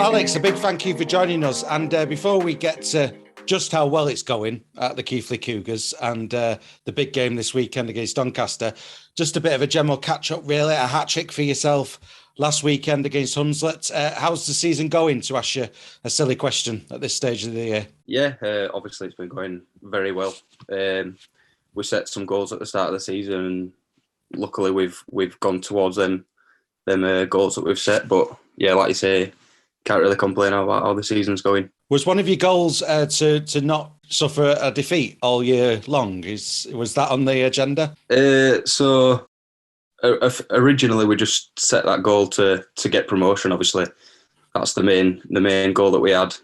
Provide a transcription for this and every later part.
Alix, a big thank you for joining us. And before we get to just how well it's going at the Keighley Cougars and the big game this weekend against Doncaster, just a bit of a general catch-up, really. A hat-trick for yourself last weekend against Hunslet. How's the season going, to ask you a silly question at this stage of the year? Yeah, obviously it's been going very well. We set some goals at the start of the season, and luckily we've gone towards them goals that we've set. But yeah, like you say, can't really complain about how the season's going. Was one of your goals to not suffer a defeat all year long? Was that on the agenda? Originally we just set that goal to get promotion. Obviously, that's the main goal that we had.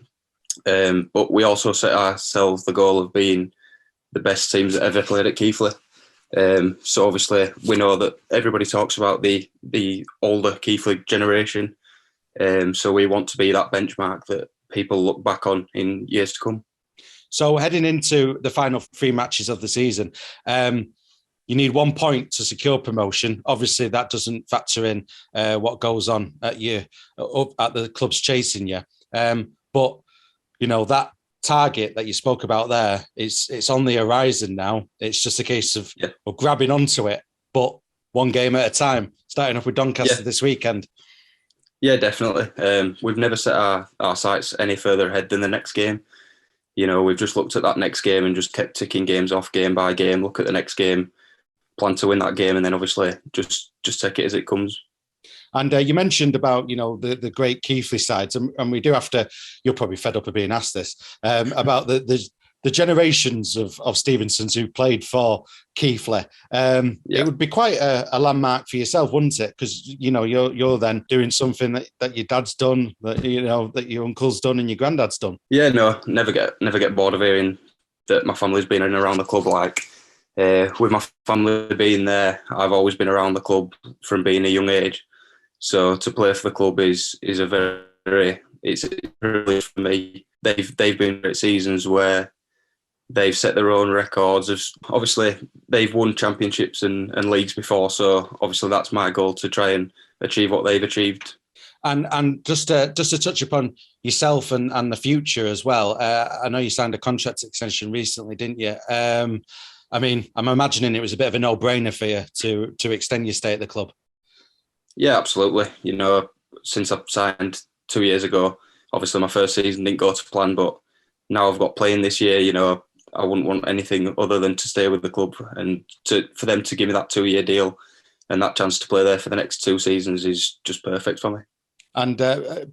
But we also set ourselves the goal of being the best teams that ever played at Keighley. So obviously we know that everybody talks about the older Keighley generation. So we want to be that benchmark that people look back on in years to come. So heading into the final 3 matches of the season, you need 1 point to secure promotion. Obviously, that doesn't factor in what goes on at the clubs chasing you. But you know that target that you spoke about there, it's on the horizon now. It's just a case of grabbing onto it, but one game at a time. Starting off with Doncaster this weekend. Yeah, definitely. We've never set our sights any further ahead than the next game. You know, we've just looked at that next game and just kept ticking games off game by game. Look at the next game, plan to win that game, and then obviously just take it as it comes. And you mentioned about, you know, the great Keighley sides, and we do have to. You're probably fed up of being asked this about the generations of Stephensons who played for Keighley. It would be quite a landmark for yourself, wouldn't it? Because you know you're then doing something that your dad's done, that your uncle's done, and your granddad's done. Yeah, no, never get bored of hearing that my family's been in and around the club. With my family being there, I've always been around the club from being a young age. So to play for the club is it's a privilege for me. They've been great seasons where they've set their own records. Obviously, they've won championships and leagues before, so obviously that's my goal, to try and achieve what they've achieved. And just to touch upon yourself and the future as well. I know you signed a contract extension recently, didn't you? I mean, I'm imagining it was a bit of a no-brainer for you to extend your stay at the club. Yeah, absolutely. You know, since I signed 2 years ago, obviously my first season didn't go to plan, but now I've got playing this year, you know, I wouldn't want anything other than to stay with the club, and for them to give me that 2-year deal and that chance to play there for the next 2 seasons is just perfect for me. And,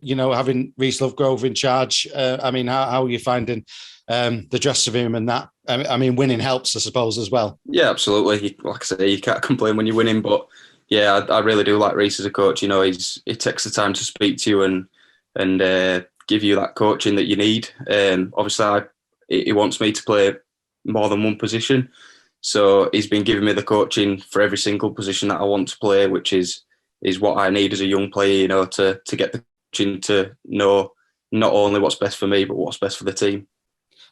you know, having Rhys Lovegrove in charge, I mean, how are you finding the dressing room and that? I mean, winning helps, I suppose, as well. Yeah, absolutely. Like I say, you can't complain when you're winning, but yeah, I really do like Rhys as a coach. You know, he takes the time to speak to you and give you that coaching that you need. Obviously, he wants me to play more than one position. So he's been giving me the coaching for every single position that I want to play, which is what I need as a young player, you know, to get the coaching to know not only what's best for me, but what's best for the team.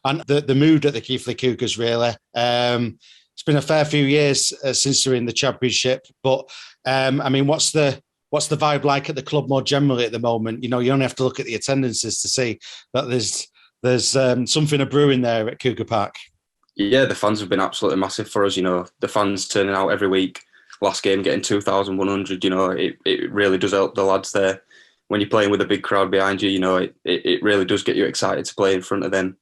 And the mood at the Keighley Cougars, really. It's been a fair few years since they're in the championship, but I mean, what's the vibe like at the club more generally at the moment? You know, you only have to look at the attendances to see that there's something brewing there at Cougar Park. Yeah, the fans have been absolutely massive for us. You know, the fans turning out every week. Last game getting 2,100. You know, it really does help the lads there. When you're playing with a big crowd behind you, you know, it really does get you excited to play in front of them.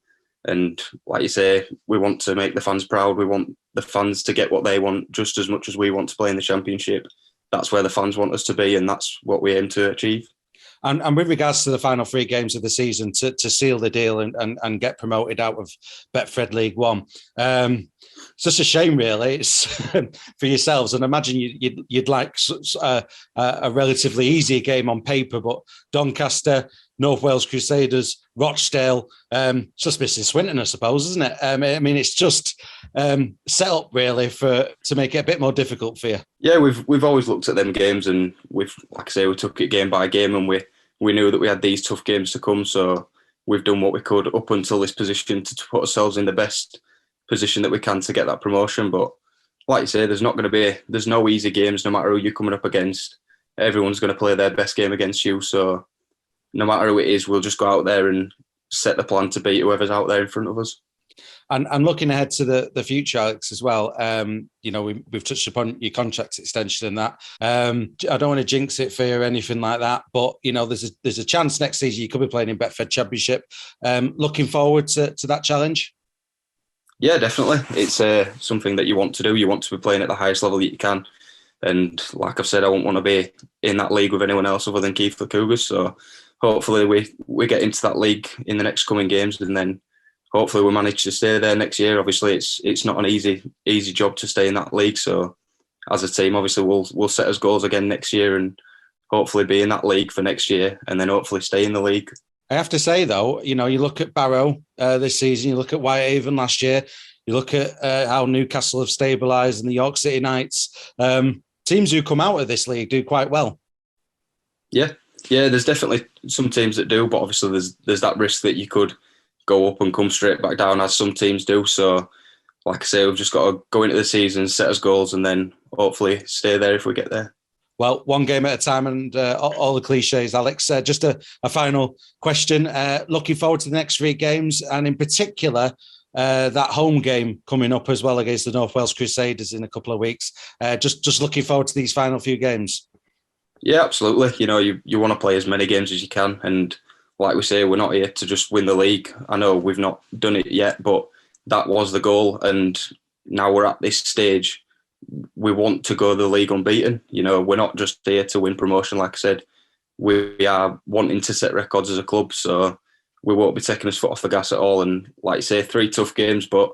And like you say, we want to make the fans proud. We want the fans to get what they want just as much as we want to play in the championship. That's where the fans want us to be, and that's what we aim to achieve. And with regards to the final 3 games of the season, to seal the deal and get promoted out of Betfred League One, it's just a shame, really. It's for yourselves, and I imagine you'd like a relatively easier game on paper, but Doncaster, North Wales Crusaders, Rochdale, it's just missing Swinton, I suppose, isn't it? I mean, it's just set up really to make it a bit more difficult for you. Yeah, we've always looked at them games, and like I say, we took it game by game, and we knew that we had these tough games to come. So we've done what we could up until this position to put ourselves in the best position that we can to get that promotion. But like you say, there's no easy games, no matter who you're coming up against. Everyone's going to play their best game against you. So no matter who it is, we'll just go out there and set the plan to beat whoever's out there in front of us. And looking ahead to the future, Alex, as well, we've touched upon your contract extension and that. I don't want to jinx it for you or anything like that, but, there's a chance next season you could be playing in Betfred Championship. Looking forward to that challenge? Yeah, definitely. It's something that you want to do. You want to be playing at the highest level that you can. And like I've said, I won't want to be in that league with anyone else other than Keighley Cougars. So hopefully we get into that league in the next coming games, and then hopefully we manage to stay there next year. Obviously, it's not an easy job to stay in that league. So as a team, obviously we'll set us goals again next year and hopefully be in that league for next year, and then hopefully stay in the league. I have to say, though, you look at Barrow this season, you look at Whitehaven last year, you look at how Newcastle have stabilised and the York City Knights. Teams who come out of this league do quite well. Yeah, there's definitely some teams that do, but obviously there's that risk that you could go up and come straight back down, as some teams do. So, like I say, we've just got to go into the season, set us goals, and then hopefully stay there if we get there. Well, one game at a time, and all the cliches, Alex. Just a final question. Looking forward to the next 3 games, and in particular, that home game coming up as well against the North Wales Crusaders in a couple of weeks. Just looking forward to these final few games. Yeah, absolutely. You want to play as many games as you can, and like we say, we're not here to just win the league. I know we've not done it yet, but that was the goal, and now we're at this stage. We want to go the league unbeaten. We're not just here to win promotion. Like I said, we are wanting to set records as a club, so we won't be taking his foot off the gas at all. And like you say, 3 tough games, but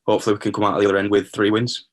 hopefully we can come out of the other end with 3 wins.